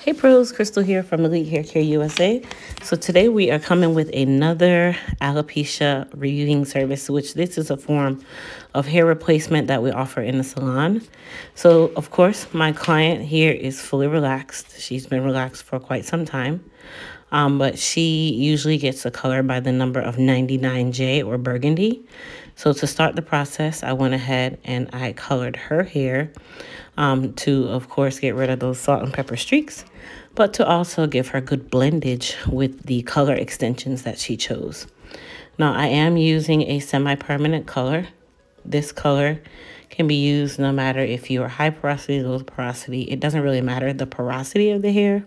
Hey pros, Crystal here from Elite Hair Care USA. So today we are coming with another alopecia reviewing service, which this is a form of hair replacement that we offer in the salon. So of course, my client here is fully relaxed. She's been relaxed for quite some time. But she usually gets a color by the number of 99J or burgundy. So to start the process, I went ahead and I colored her hair to, of course, get rid of those salt and pepper streaks, but to also give her good blendage with the color extensions that she chose. Now, I am using a semi-permanent color. This color can be used no matter if you are high porosity, low porosity. It doesn't really matter the porosity of the hair.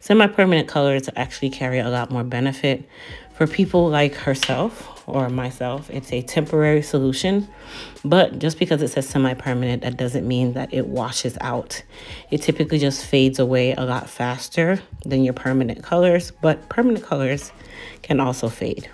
Semi-permanent colors actually carry a lot more benefit. For people like herself or myself, it's a temporary solution, but just because it says semi-permanent, that doesn't mean that it washes out. It typically just fades away a lot faster than your permanent colors, but permanent colors can also fade.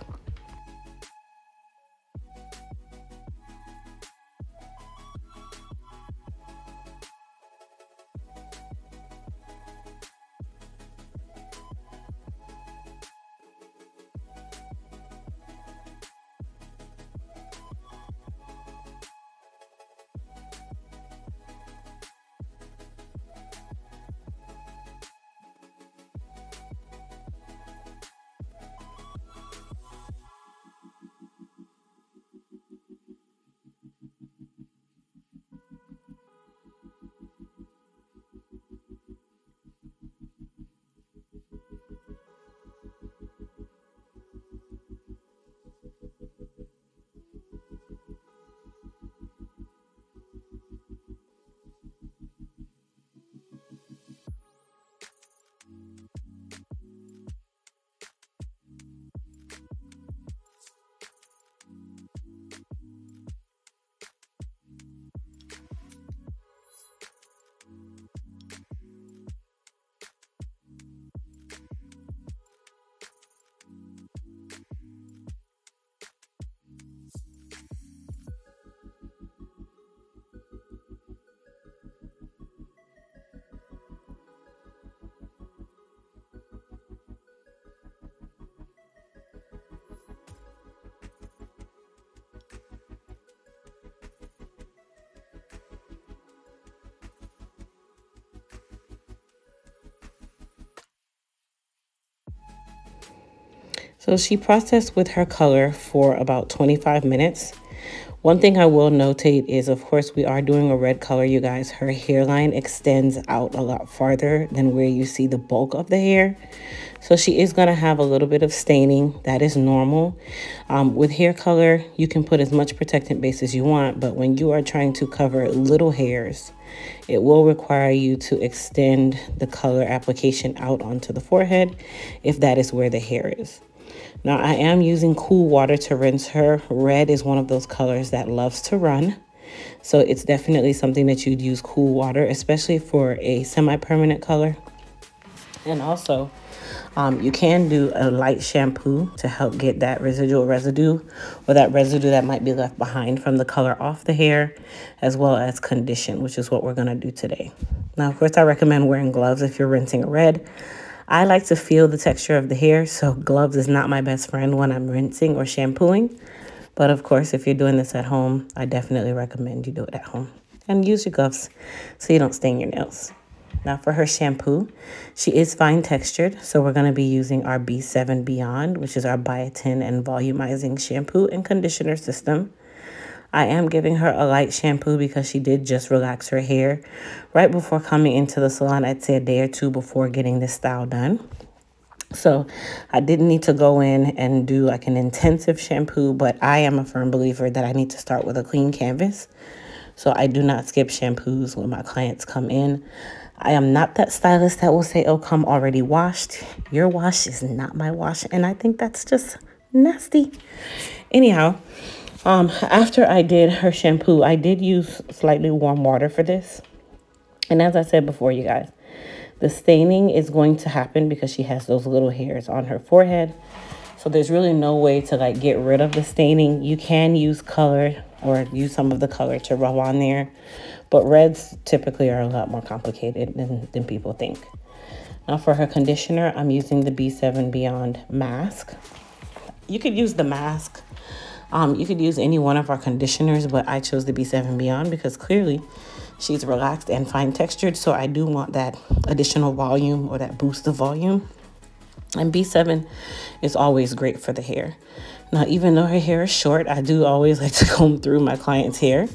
So she processed with her color for about 25 minutes. One thing I will notate is, of course, we are doing a red color, you guys. Her hairline extends out a lot farther than where you see the bulk of the hair. So she is going to have a little bit of staining. That is normal. With hair color, you can put as much protectant base as you want, but when you are trying to cover little hairs, it will require you to extend the color application out onto the forehead if that is where the hair is. Now, I am using cool water to rinse her. Red is one of those colors that loves to run. So it's definitely something that you'd use cool water, especially for a semi-permanent color. And also, you can do a light shampoo to help get that residual residue or that residue that might be left behind from the color off the hair, as well as condition, which is what we're going to do today. Now, of course, I recommend wearing gloves if you're rinsing a red. I like to feel the texture of the hair, so gloves is not my best friend when I'm rinsing or shampooing. But of course, if you're doing this at home, I definitely recommend you do it at home. And use your gloves so you don't stain your nails. Now for her shampoo, she is fine textured, so we're going to be using our B7 Beyond, which is our biotin and volumizing shampoo and conditioner system. I am giving her a light shampoo because she did just relax her hair right before coming into the salon. I'd say a day or two before getting this style done. So I didn't need to go in and do like an intensive shampoo, but I am a firm believer that I need to start with a clean canvas. So I do not skip shampoos when my clients come in. I am not that stylist that will say, oh, come already washed. Your wash is not my wash. And I think that's just nasty. Anyhow, after I did her shampoo, I did use slightly warm water for this. And as I said before, you guys, the staining is going to happen because she has those little hairs on her forehead. So there's really no way to like get rid of the staining. You can use color or use some of the color to rub on there. But reds typically are a lot more complicated than people think. Now for her conditioner, I'm using the B7 Beyond Mask. You could use the mask. You could use any one of our conditioners, but I chose the B7 Beyond because clearly she's relaxed and fine textured. So I do want that additional volume or that boost of volume. And B7 is always great for the hair. Now, even though her hair is short, I do always like to comb through my client's hair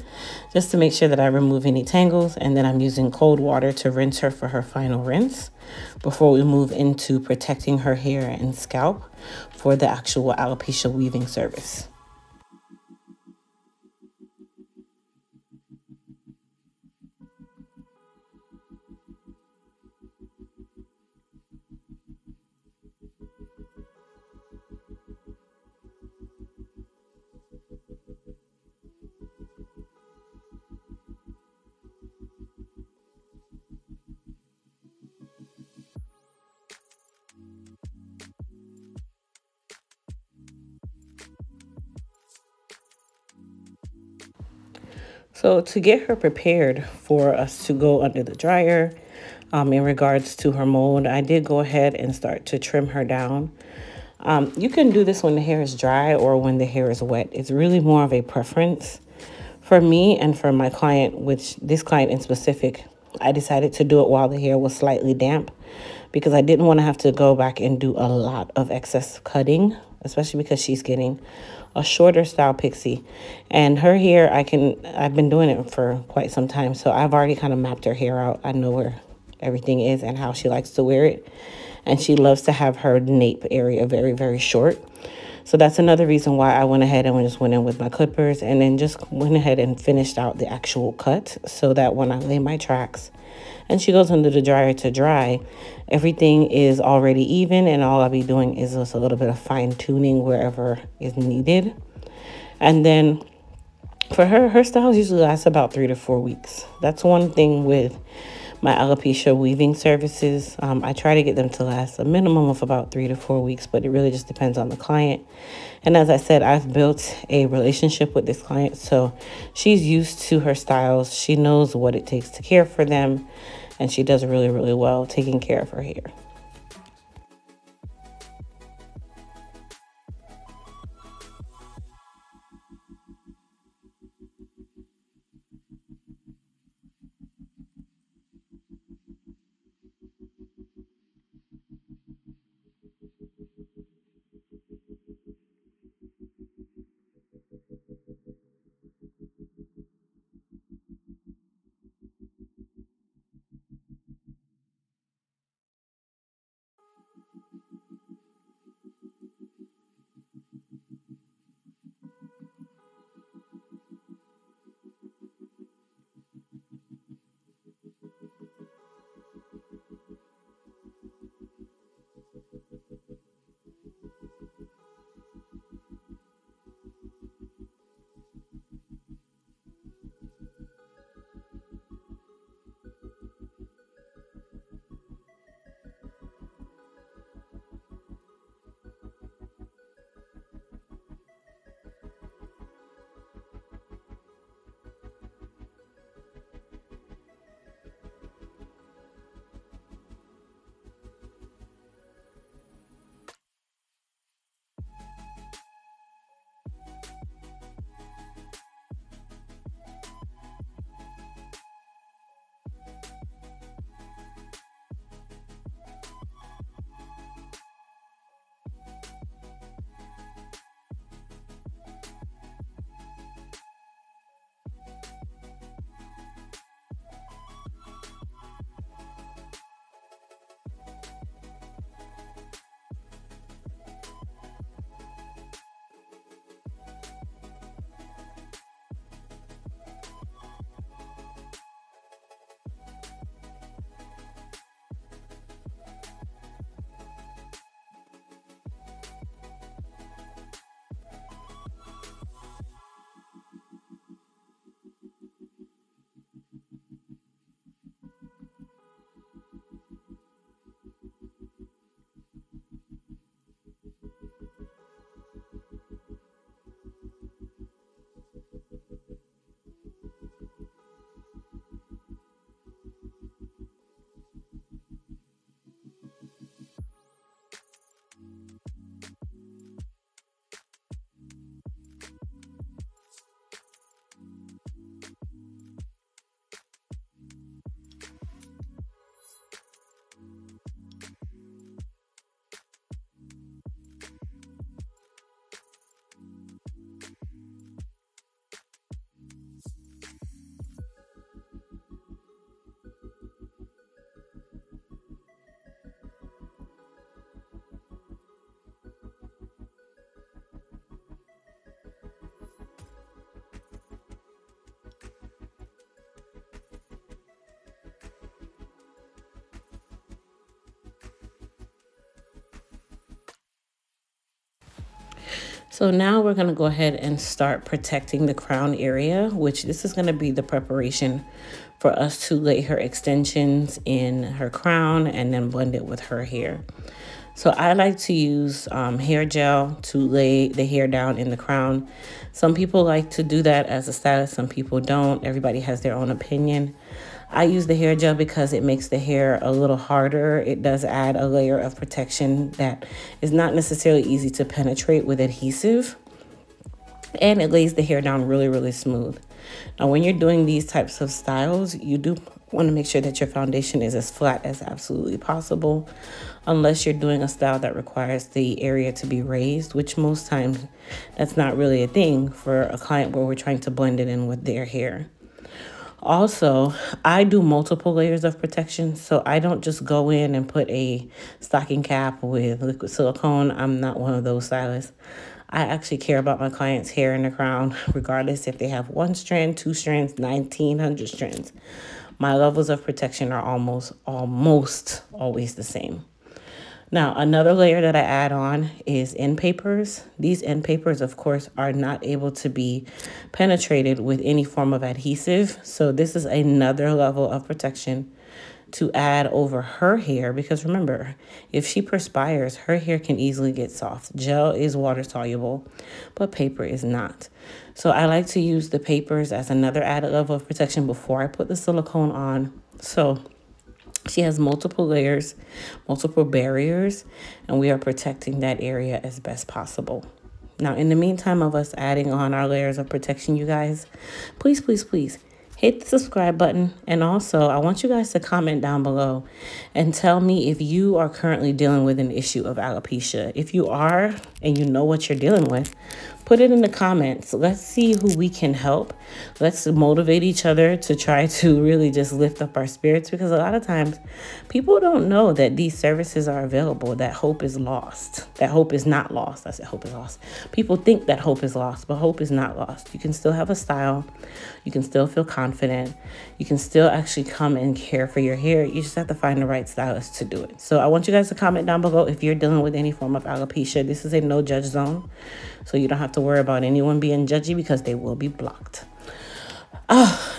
just to make sure that I remove any tangles. And then I'm using cold water to rinse her for her final rinse before we move into protecting her hair and scalp for the actual alopecia weaving service. So to get her prepared for us to go under the dryer, in regards to her mold, I did go ahead and start to trim her down. You can do this when the hair is dry or when the hair is wet. It's really more of a preference. For me and for my client, which this client in specific, I decided to do it while the hair was slightly damp because I didn't want to have to go back and do a lot of excess cutting, especially because she's getting a shorter style pixie. And her hair, I've been doing it for quite some time, so I've already kind of mapped her hair out. I know where everything is and how she likes to wear it. And she loves to have her nape area very, very short. So that's another reason why I went ahead and just went in with my clippers and then just went ahead and finished out the actual cut so that when I lay my tracks and she goes under the dryer to dry, everything is already even and all I'll be doing is just a little bit of fine tuning wherever is needed. And then for her, her styles usually last about 3 to 4 weeks. That's one thing with my alopecia weaving services. I try to get them to last a minimum of about 3 to 4 weeks, but it really just depends on the client. And as I said, I've built a relationship with this client, so she's used to her styles. She knows what it takes to care for them, and she does really, really well taking care of her hair. So now we're going to go ahead and start protecting the crown area, which this is going to be the preparation for us to lay her extensions in her crown and then blend it with her hair. So I like to use hair gel to lay the hair down in the crown. Some people like to do that as a stylist, some people don't. Everybody has their own opinion. I use the hair gel because it makes the hair a little harder. It does add a layer of protection that is not necessarily easy to penetrate with adhesive. And it lays the hair down really, really smooth. Now, when you're doing these types of styles, you do want to make sure that your foundation is as flat as absolutely possible, unless you're doing a style that requires the area to be raised, which most times that's not really a thing for a client where we're trying to blend it in with their hair. Also, I do multiple layers of protection, so I don't just go in and put a stocking cap with liquid silicone. I'm not one of those stylists. I actually care about my clients' hair in the crown, regardless if they have 1 strand, 2 strands, 1,900 strands. My levels of protection are almost always the same. Now, another layer that I add on is end papers. These end papers, of course, are not able to be penetrated with any form of adhesive. So this is another level of protection to add over her hair, because remember, if she perspires, her hair can easily get soft. Gel is water soluble, but paper is not. So I like to use the papers as another added level of protection before I put the silicone on. So she has multiple layers, multiple barriers, and we are protecting that area as best possible. Now, in the meantime of us adding on our layers of protection, you guys, please, please, please hit the subscribe button. And also, I want you guys to comment down below and tell me if you are currently dealing with an issue of alopecia. If you are and you know what you're dealing with, put it in the comments. Let's see who we can help. Let's motivate each other to try to really just lift up our spirits, because a lot of times people don't know that these services are available, that hope is lost, that hope is not lost. I said hope is lost. People think that hope is lost, but hope is not lost. You can still have a style. You can still feel confident. You can still actually come and care for your hair. You just have to find the right stylist to do it. So I want you guys to comment down below if you're dealing with any form of alopecia. This is a no judge zone, so you don't have to worry about anyone being judgy, because they will be blocked.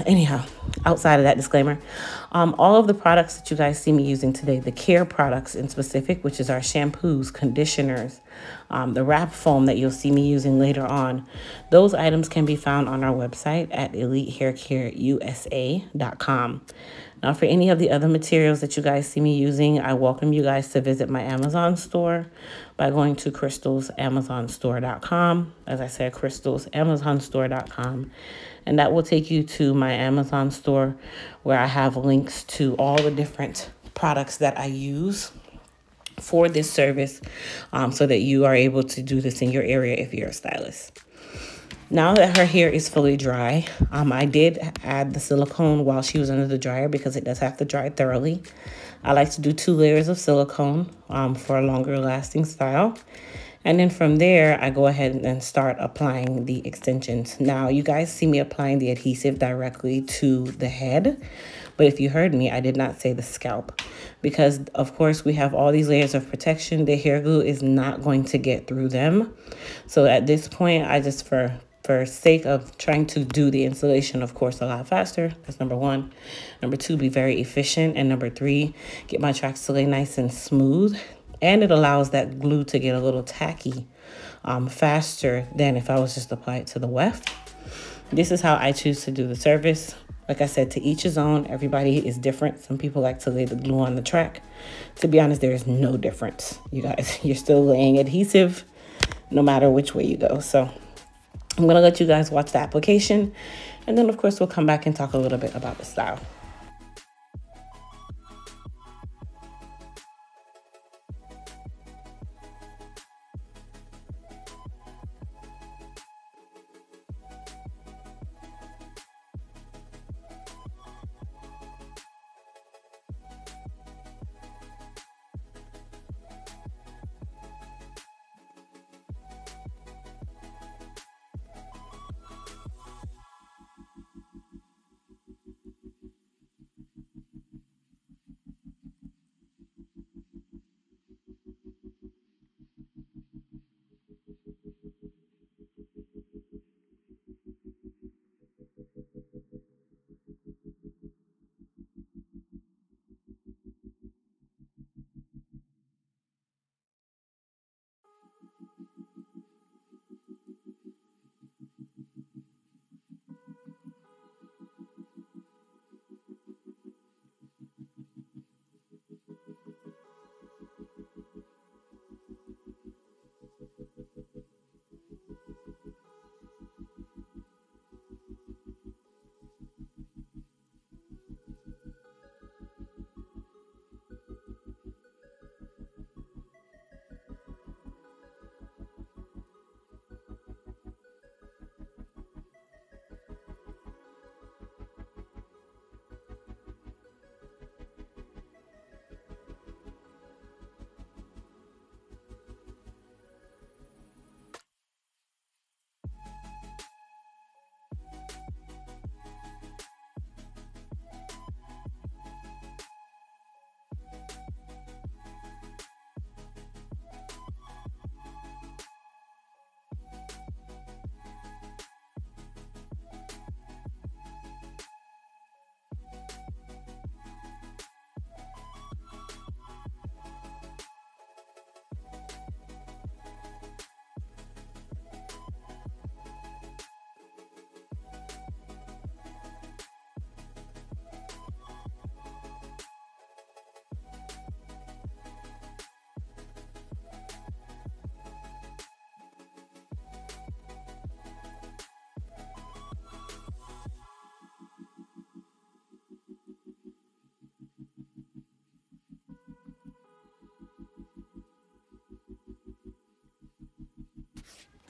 Anyhow, outside of that disclaimer, all of the products that you guys see me using today, the care products in specific, which is our shampoos, conditioners, the wrap foam that you'll see me using later on, those items can be found on our website at elitehaircareusa.com. Now, for any of the other materials that you guys see me using, I welcome you guys to visit my Amazon store by going to crystalsamazonstore.com. As I said, crystalsamazonstore.com. And that will take you to my Amazon store, where I have links to all the different products that I use for this service, so that you are able to do this in your area if you're a stylist. Now that her hair is fully dry, I did add the silicone while she was under the dryer, because it does have to dry thoroughly. I like to do 2 layers of silicone for a longer lasting style. And then from there, I go ahead and start applying the extensions. Now, you guys see me applying the adhesive directly to the head. But if you heard me, I did not say the scalp, because of course we have all these layers of protection. The hair glue is not going to get through them. So at this point, I just, for sake of trying to do the installation, of course, a lot faster. That's number 1. Number 2, be very efficient. And number 3, get my tracks to lay nice and smooth. And it allows that glue to get a little tacky faster than if I was just apply it to the weft. This is how I choose to do the service. Like I said, to each his own. Everybody is different. Some people like to lay the glue on the track. To be honest, there is no difference. You guys, you're still laying adhesive no matter which way you go. So I'm going to let you guys watch the application. And then, of course, we'll come back and talk a little bit about the style.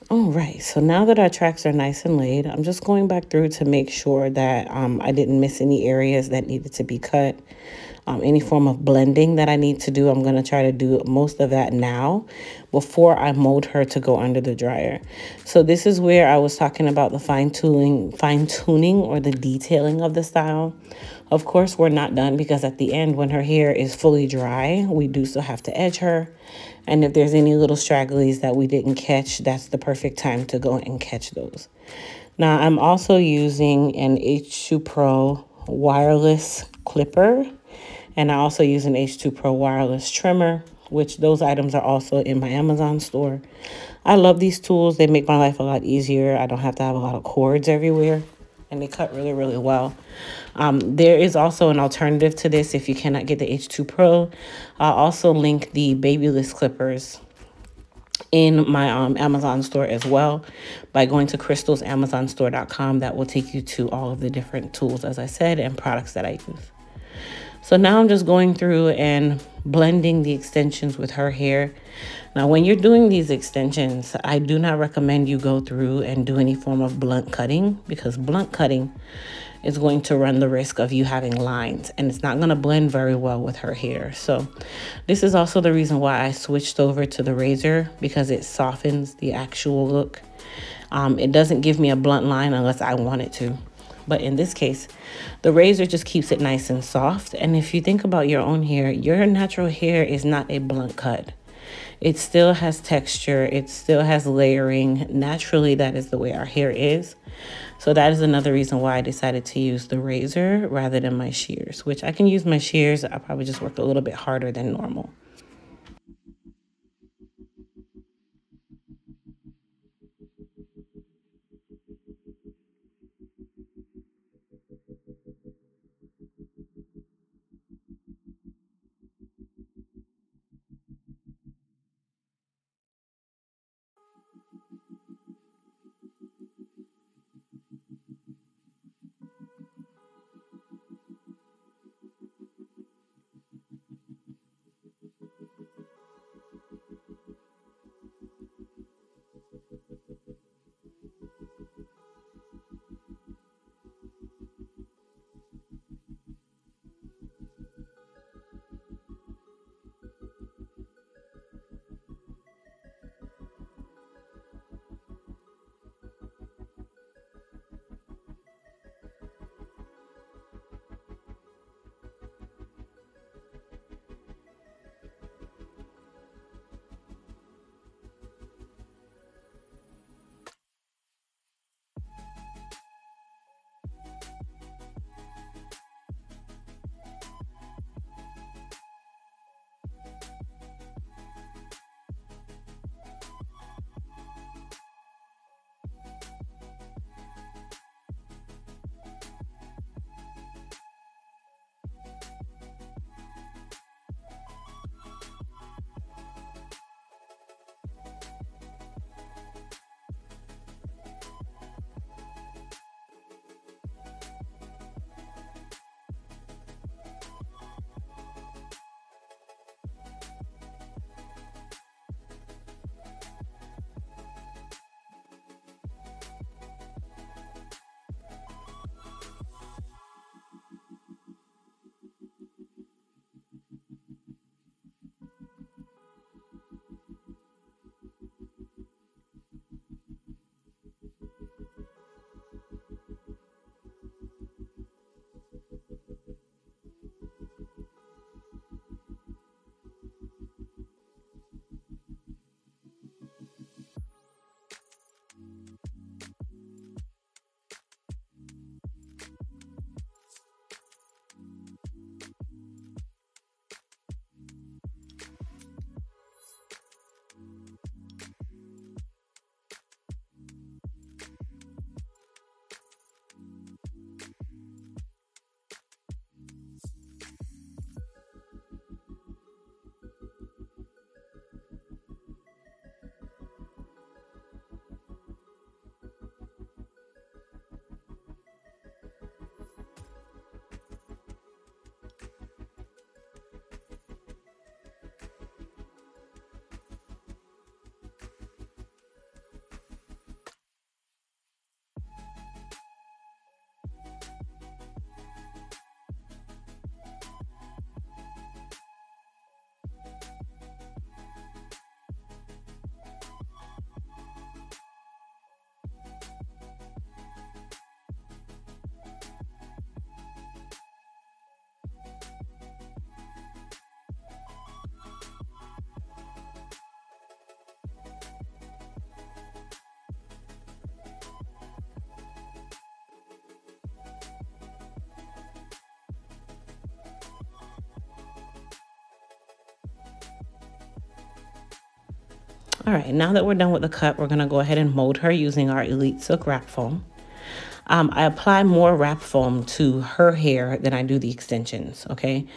All right, so now that our tracks are nice and laid, I'm just going back through to make sure that I didn't miss any areas that needed to be cut. Any form of blending that I need to do, I'm going to try to do most of that now before I mold her to go under the dryer. So this is where I was talking about the fine tuning or the detailing of the style. Of course, we're not done because at the end, when her hair is fully dry, we do still have to edge her. And if there's any little stragglies that we didn't catch, that's the perfect time to go and catch those. Now, I'm also using an H2 Pro wireless clipper, and I also use an H2 Pro wireless trimmer, which those items are also in my Amazon store. I love these tools. They make my life a lot easier. I don't have to have a lot of cords everywhere, and they cut really, really well. There is also an alternative to this if you cannot get the H2 Pro. I'll also link the babyless clippers in my Amazon store as well by going to crystalsamazonstore.com. That will take you to all of the different tools, as I said, and products that I use. So now I'm just going through and blending the extensions with her hair. Now, when you're doing these extensions, I do not recommend you go through and do any form of blunt cutting, because blunt cutting is going to run the risk of you having lines, and it's not going to blend very well with her hair. So this is also the reason why I switched over to the razor, because it softens the actual look. It doesn't give me a blunt line unless I want it to. But in this case, the razor just keeps it nice and soft. And if you think about your own hair, your natural hair is not a blunt cut. It still has texture. It still has layering. Naturally, that is the way our hair is. So that is another reason why I decided to use the razor rather than my shears, which I can use my shears. I probably just work a little bit harder than normal. All right, now that we're done with the cut, we're gonna go ahead and mold her using our Elite Silk Wrap Foam. I apply more wrap foam to her hair than I do the extensions, okay?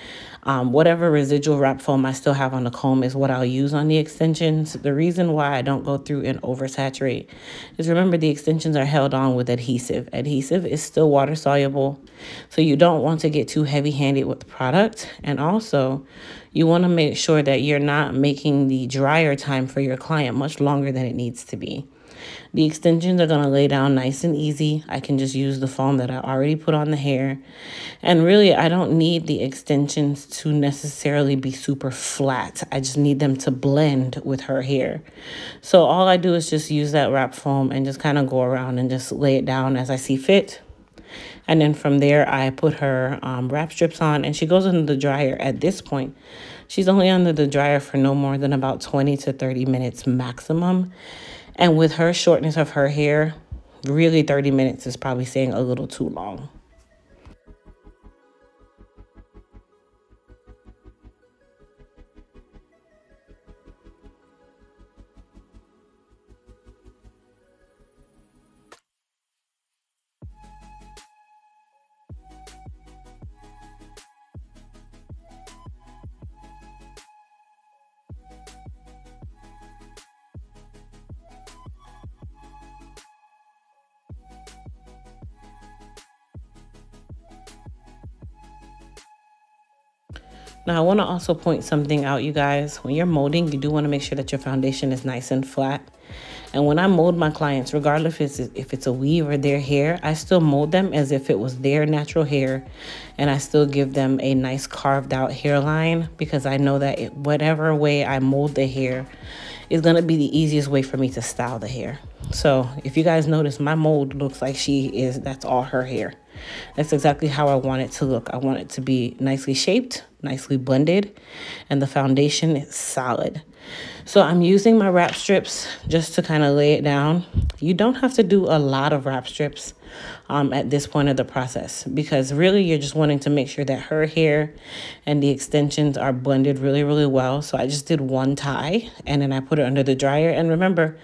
Whatever residual wrap foam I still have on the comb is what I'll use on the extensions. The reason why I don't go through and oversaturate is, remember, the extensions are held on with adhesive. Adhesive is still water soluble, so you don't want to get too heavy-handed with the product. And also, you want to make sure that you're not making the dryer time for your client much longer than it needs to be. The extensions are going to lay down nice and easy. I can just use the foam that I already put on the hair. And really, I don't need the extensions to necessarily be super flat. I just need them to blend with her hair. So all I do is just use that wrap foam and just kind of go around and just lay it down as I see fit. And then from there, I put her wrap strips on, and she goes under the dryer. At this point, she's only under the dryer for no more than about 20 to 30 minutes maximum. And with her shortness of her hair, really 30 minutes is probably saying a little too long. Now, I want to also point something out, you guys. When you're molding, you do want to make sure that your foundation is nice and flat. And when I mold my clients, regardless if it's a weave or their hair, I still mold them as if it was their natural hair. And I still give them a nice carved out hairline, because I know that whatever way I mold the hair is going to be the easiest way for me to style the hair. So if you guys notice, my mold looks like that's all her hair. That's exactly how I want it to look. I want it to be nicely shaped, nicely blended, and the foundation is solid. So I'm using my wrap strips just to kind of lay it down. You don't have to do a lot of wrap strips at this point of the process, because really you're just wanting to make sure that her hair and the extensions are blended really, really well. So I just did one tie, and then I put it under the dryer. And remember,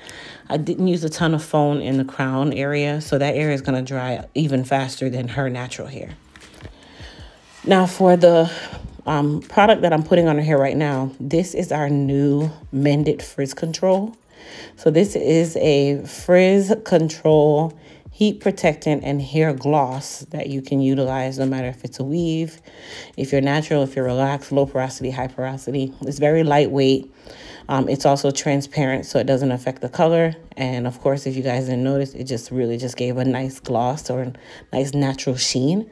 I didn't use a ton of foam in the crown area, so that area is going to dry even faster than her natural hair. Now for the product that I'm putting on her hair right now, this is our new Mended Frizz Control. So this is a frizz control, heat protectant, and hair gloss that you can utilize no matter if it's a weave, if you're natural, if you're relaxed, low porosity, high porosity. It's very lightweight. It's also transparent, so it doesn't affect the color. And of course, if you guys didn't notice, it just really just gave a nice gloss or a nice natural sheen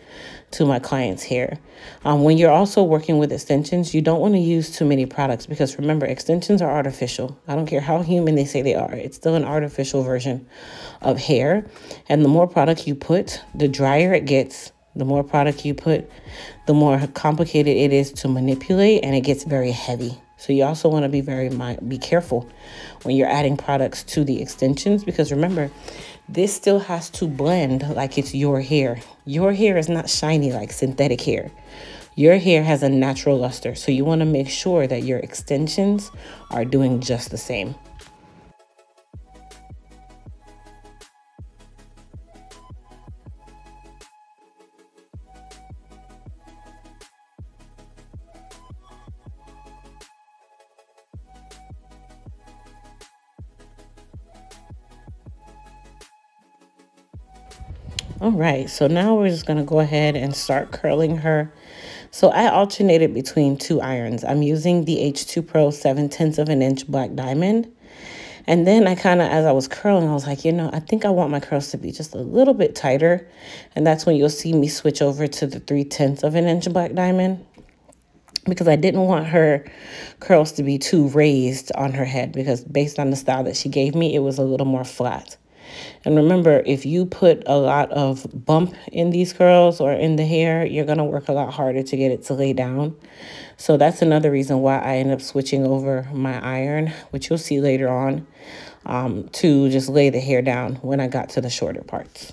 to my client's hair. When you're also working with extensions, you don't want to use too many products, because remember, extensions are artificial. I don't care how human they say they are. It's still an artificial version of hair. And the more product you put, the drier it gets. The more product you put, the more complicated it is to manipulate, and it gets very heavy. So you also want to be careful when you're adding products to the extensions, because remember, this still has to blend like it's your hair. Your hair is not shiny like synthetic hair. Your hair has a natural luster, so you want to make sure that your extensions are doing just the same. All right, so now we're just gonna go ahead and start curling her. So I alternated between two irons. I'm using the H2 Pro 7/10 of an inch black diamond. And then I kind of, as I was curling, I was like, I think I want my curls to be just a little bit tighter. And that's when you'll see me switch over to the 3/10 of an inch black diamond, because I didn't want her curls to be too raised on her head, because based on the style that she gave me, it was a little more flat. And remember, if you put a lot of bump in these curls or in the hair, you're going to work a lot harder to get it to lay down. So that's another reason why I end up switching over my iron, which you'll see later on, to just lay the hair down when I got to the shorter parts.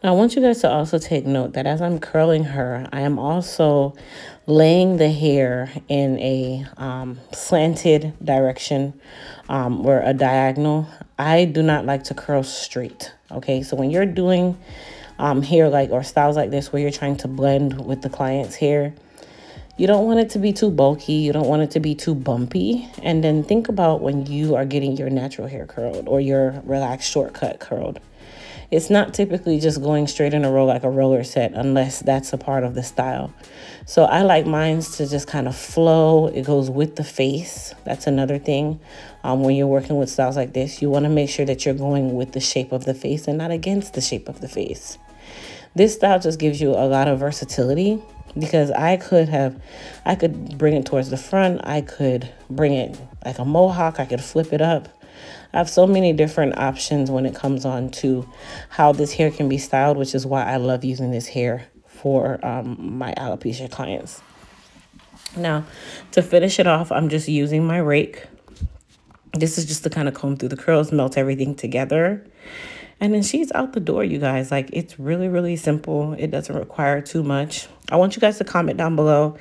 Now, I want you guys to also take note that as I'm curling her, I am also laying the hair in a slanted direction or a diagonal. I do not like to curl straight. Okay, so when you're doing hair like or styles like this where you're trying to blend with the client's hair, you don't want it to be too bulky. You don't want it to be too bumpy. And then think about when you are getting your natural hair curled or your relaxed shortcut curled. It's not typically just going straight in a row like a roller set unless that's a part of the style. So I like mine to just kind of flow. It goes with the face. That's another thing. When you're working with styles like this, you want to make sure that you're going with the shape of the face and not against the shape of the face. This style just gives you a lot of versatility because I could bring it towards the front. I could bring it like a mohawk. I could flip it up. I have so many different options when it comes on to how this hair can be styled, which is why I love using this hair for my alopecia clients. Now, to finish it off, I'm just using my rake. This is just to kind of comb through the curls, melt everything together. And then she's out the door, you guys. Like, it's really, really simple. It doesn't require too much. I want you guys to comment down below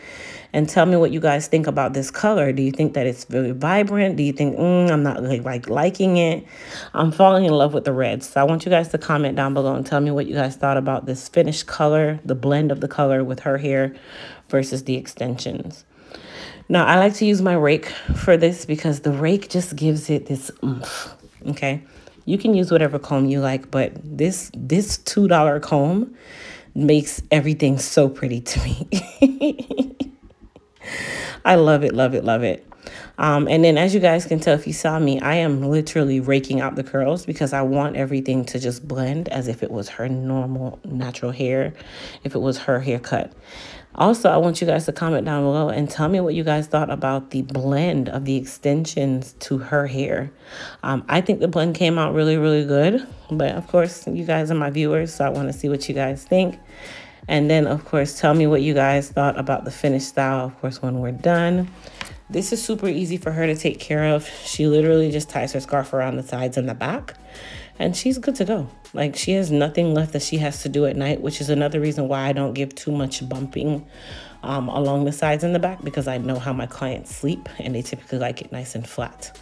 and tell me what you guys think about this color. Do you think that it's really vibrant? Do you think, I'm not really liking it? I'm falling in love with the red. So I want you guys to comment down below and tell me what you guys thought about this finished color, the blend of the color with her hair versus the extensions. Now, I like to use my rake for this because the rake just gives it this oomph, okay? You can use whatever comb you like, but this $2 comb makes everything so pretty to me. I love it, love it, love it. And then as you guys can tell, if you saw me, I am literally raking out the curls because I want everything to just blend as if it was her normal natural hair, if it was her haircut. Also, I want you guys to comment down below and tell me what you guys thought about the blend of the extensions to her hair. I think the blend came out really, really good. But of course, you guys are my viewers, so I want to see what you guys think. And then, of course, tell me what you guys thought about the finished style, of course, when we're done. This is super easy for her to take care of. She literally just ties her scarf around the sides and the back, and she's good to go. Like, she has nothing left that she has to do at night, which is another reason why I don't give too much bumping along the sides and the back, because I know how my clients sleep, and they typically like it nice and flat.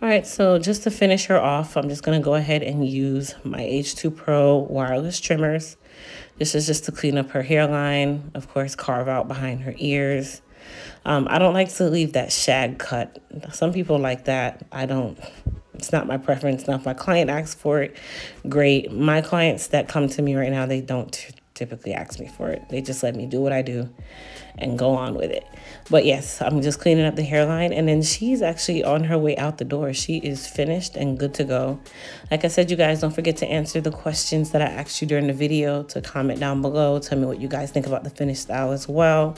All right, so just to finish her off, I'm just gonna go ahead and use my H2 Pro wireless trimmers. This is just to clean up her hairline, of course, carve out behind her ears. I don't like to leave that shag cut. Some people like that. I don't. It's not my preference. Now, if my client asks for it, great. My clients that come to me right now, they don't typically ask me for it. They just let me do what I do and go on with it. But yes, I'm just cleaning up the hairline, and then she's actually on her way out the door. She is finished and good to go. Like I said, you guys, don't forget to answer the questions that I asked you during the video, to comment down below. Tell me what you guys think about the finished style as well.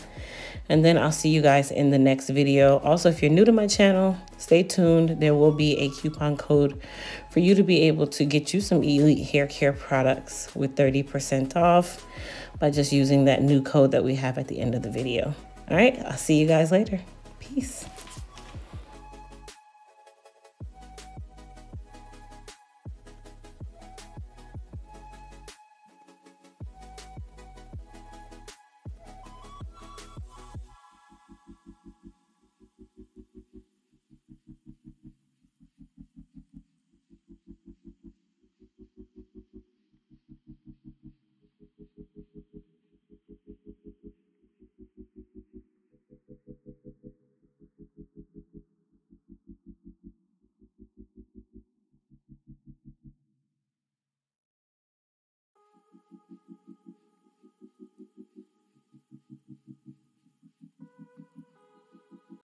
And then I'll see you guys in the next video. Also, if you're new to my channel, stay tuned. There will be a coupon code for you to be able to get you some elite hair care products with 30% off by just using that new code that we have at the end of the video. All right, I'll see you guys later. Peace.